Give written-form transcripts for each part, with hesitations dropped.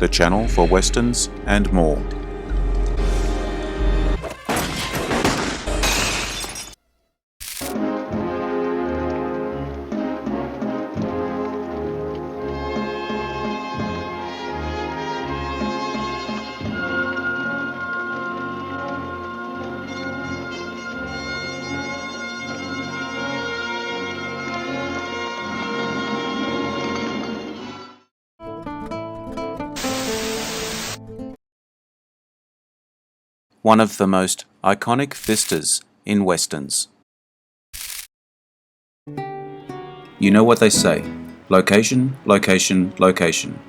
the channel for westerns and more. One of the most iconic vistas in westerns. You know what they say, location, location, location.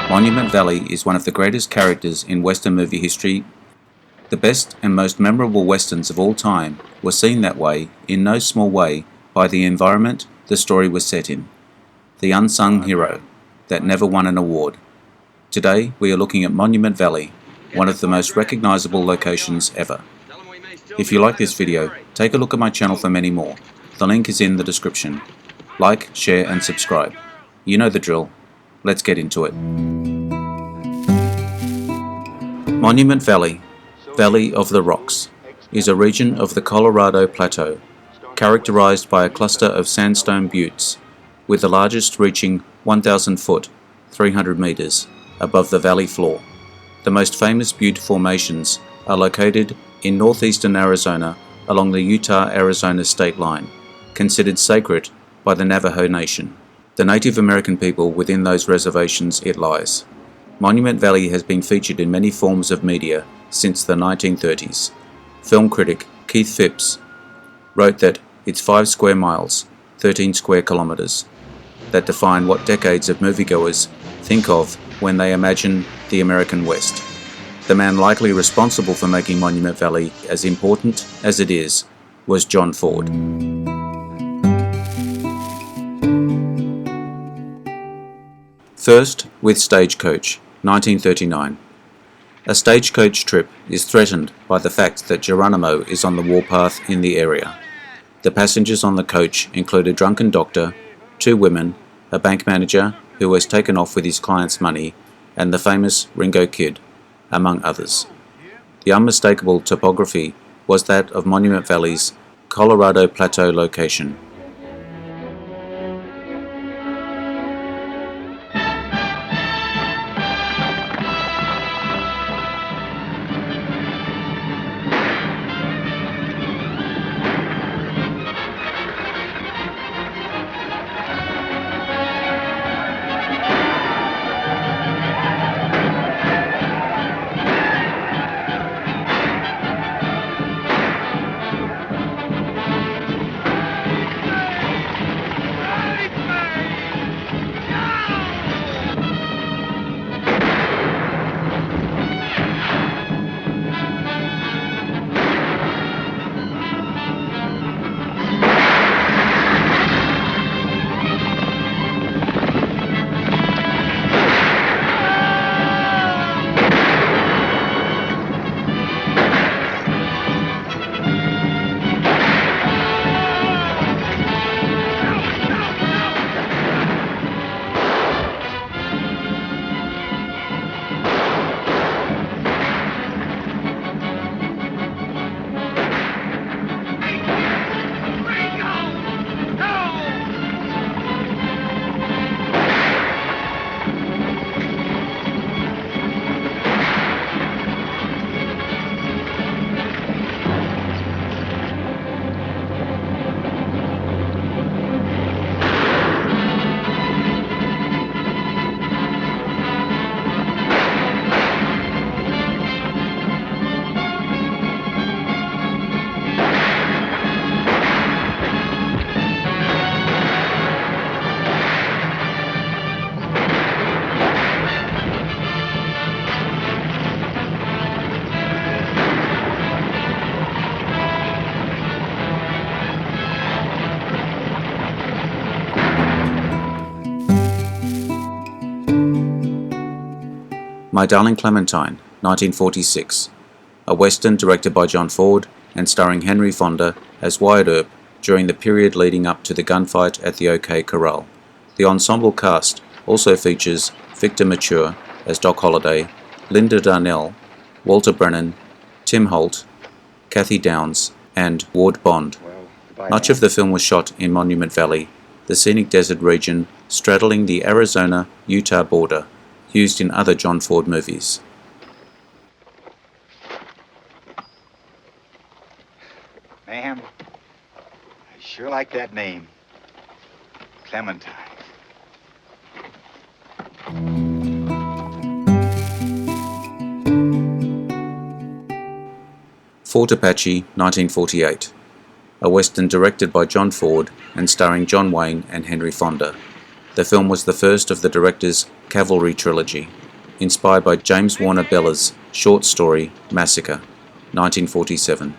Monument Valley is one of the greatest characters in western movie history. The best and most memorable westerns of all time were seen that way, in no small way, by the environment the story was set in. The unsung hero that never won an award. Today we are looking at Monument Valley, one of the most recognisable locations ever. If you like this video, take a look at my channel for many more. The link is in the description. Like, share and subscribe. You know the drill. Let's get into it. Monument Valley, Valley of the Rocks, is a region of the Colorado Plateau, characterized by a cluster of sandstone buttes, with the largest reaching 1,000 foot, 300 meters, above the valley floor. The most famous butte formations are located in northeastern Arizona along the Utah-Arizona state line, considered sacred by the Navajo Nation, the Native American people within those reservations it lies. Monument Valley has been featured in many forms of media since the 1930s. Film critic Keith Phipps wrote that it's 5 square miles, 13 square kilometers, that define what decades of moviegoers think of when they imagine the American West. The man likely responsible for making Monument Valley as important as it is was John Ford. First, with Stagecoach, 1939. A stagecoach trip is threatened by the fact that Geronimo is on the warpath in the area. The passengers on the coach include a drunken doctor, 2 women, a bank manager who has taken off with his client's money, and the famous Ringo Kid, among others. The unmistakable topography was that of Monument Valley's Colorado Plateau location. My Darling Clementine, 1946, a western directed by John Ford and starring Henry Fonda as Wyatt Earp during the period leading up to the gunfight at the OK Corral. The ensemble cast also features Victor Mature as Doc Holliday, Linda Darnell, Walter Brennan, Tim Holt, Kathy Downs, and Ward Bond. Much of the film was shot in Monument Valley, the scenic desert region straddling the Arizona-Utah border, used in other John Ford movies. Ma'am, I sure like that name. Clementine. Fort Apache, 1948. A western directed by John Ford and starring John Wayne and Henry Fonda. The film was the first of the director's Cavalry trilogy, inspired by James Warner Beller's short story Massacre, 1947.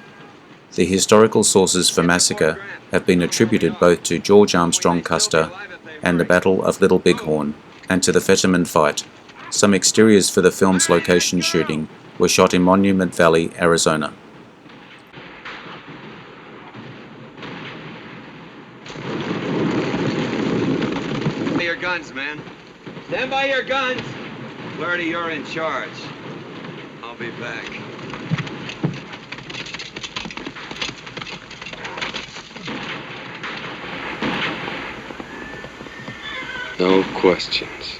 The historical sources for Massacre have been attributed both to George Armstrong Custer and the Battle of Little Bighorn, and to the Fetterman Fight. Some exteriors for the film's location shooting were shot in Monument Valley, Arizona. Your guns, man. Stand by your guns. Flaherty, you're in charge. I'll be back. No questions.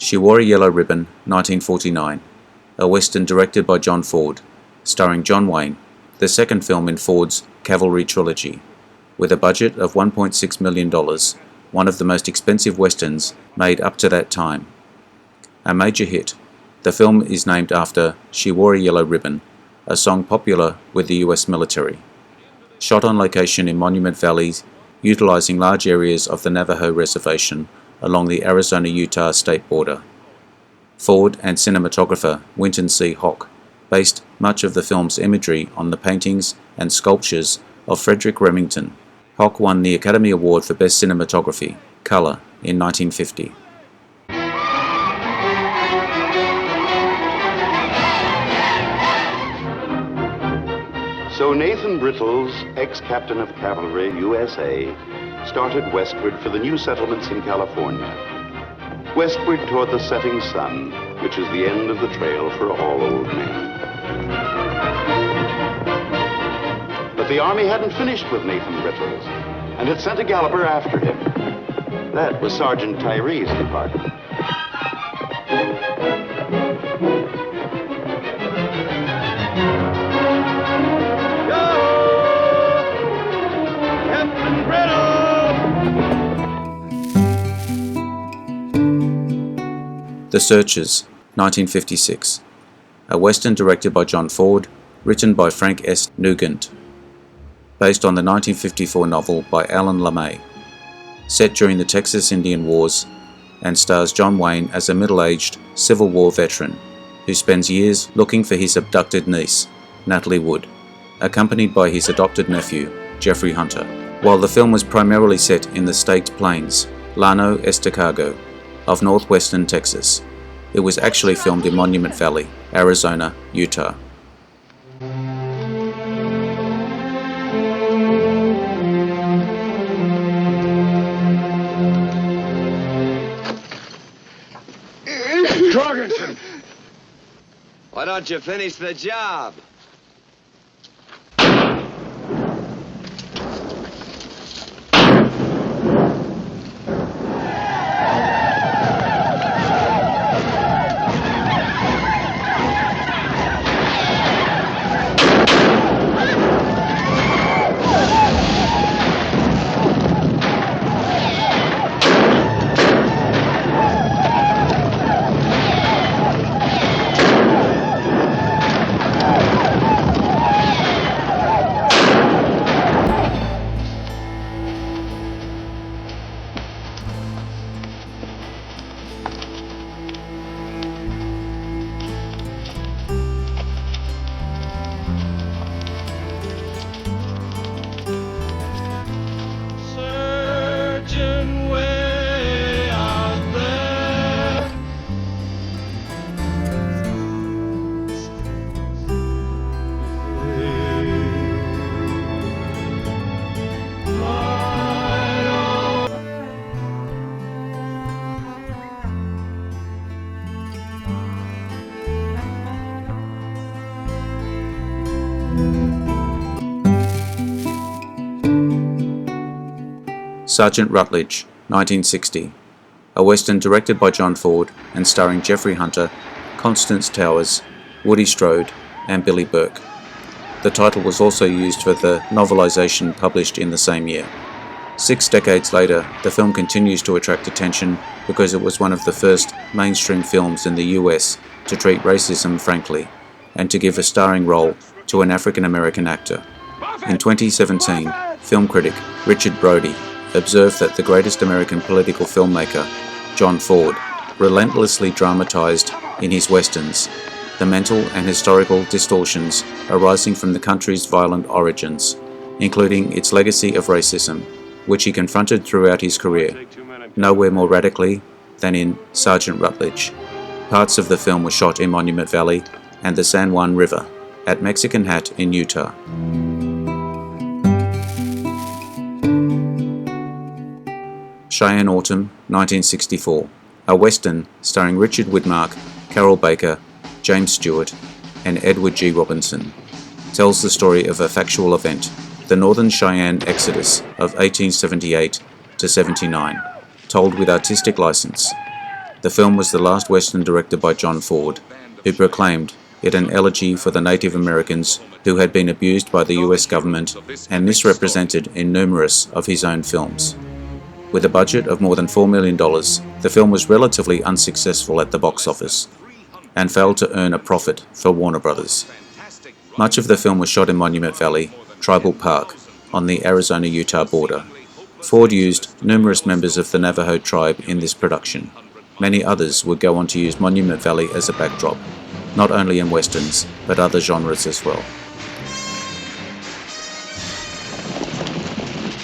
She Wore a Yellow Ribbon, 1949, a western directed by John Ford, starring John Wayne, the second film in Ford's Cavalry trilogy. With a budget of $1.6 million, one of the most expensive westerns made up to that time. A major hit, the film is named after She Wore a Yellow Ribbon, a song popular with the US military. Shot on location in Monument Valley, utilizing large areas of the Navajo Reservation along the Arizona-Utah state border. Ford and cinematographer Winton C. Hock based much of the film's imagery on the paintings and sculptures of Frederick Remington. Hock won the Academy Award for Best Cinematography, Color, in 1950. So Nathan Brittles, ex-captain of cavalry, USA, started westward for the new settlements in California. Westward toward the setting sun, which is the end of the trail for all old men. But the army hadn't finished with Nathan Brittles, and it sent a galloper after him. That was Sergeant Tyree's department. The Searchers, 1956, a western directed by John Ford, written by Frank S. Nugent, based on the 1954 novel by Alan LeMay, set during the Texas Indian Wars, and stars John Wayne as a middle-aged Civil War veteran who spends years looking for his abducted niece, Natalie Wood, accompanied by his adopted nephew, Jeffrey Hunter. While the film was primarily set in the Staked Plains, Llano Estacado, of northwestern Texas, it was actually filmed in Monument Valley, Arizona, Utah. Jorgensen! Why don't you finish the job? Sergeant Rutledge, 1960, a western directed by John Ford and starring Jeffrey Hunter, Constance Towers, Woody Strode, and Billy Burke. The title was also used for the novelization published in the same year. 6 decades later, the film continues to attract attention because it was one of the first mainstream films in the US to treat racism frankly and to give a starring role to an African American actor. In 2017, film critic Richard Brody observed that the greatest American political filmmaker, John Ford, relentlessly dramatized in his westerns the mental and historical distortions arising from the country's violent origins, including its legacy of racism, which he confronted throughout his career, nowhere more radically than in Sergeant Rutledge. Parts of the film were shot in Monument Valley and the San Juan River, at Mexican Hat in Utah. Cheyenne Autumn, 1964, a western starring Richard Widmark, Carol Baker, James Stewart, and Edward G. Robinson, tells the story of a factual event, the Northern Cheyenne Exodus of 1878 to 79, told with artistic license. The film was the last western directed by John Ford, who proclaimed it an elegy for the Native Americans who had been abused by the US government and misrepresented in numerous of his own films. With a budget of more than $4 million, the film was relatively unsuccessful at the box office and failed to earn a profit for Warner Brothers. Much of the film was shot in Monument Valley, Tribal Park, on the Arizona-Utah border. Ford used numerous members of the Navajo tribe in this production. Many others would go on to use Monument Valley as a backdrop, not only in westerns, but other genres as well.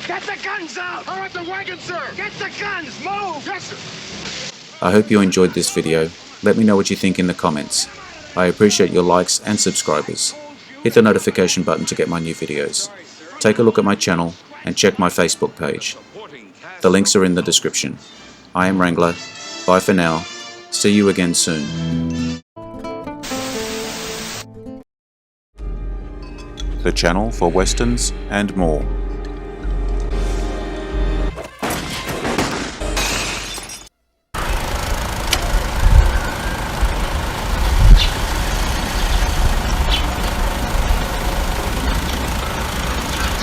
Get the guns out! All right, the wagon, sir! Get the guns! Move! Yes, sir! I hope you enjoyed this video. Let me know what you think in the comments. I appreciate your likes and subscribers. Hit the notification button to get my new videos. Take a look at my channel and check my Facebook page. The links are in the description. I am Wrangler. Bye for now. See you again soon. The channel for westerns and more.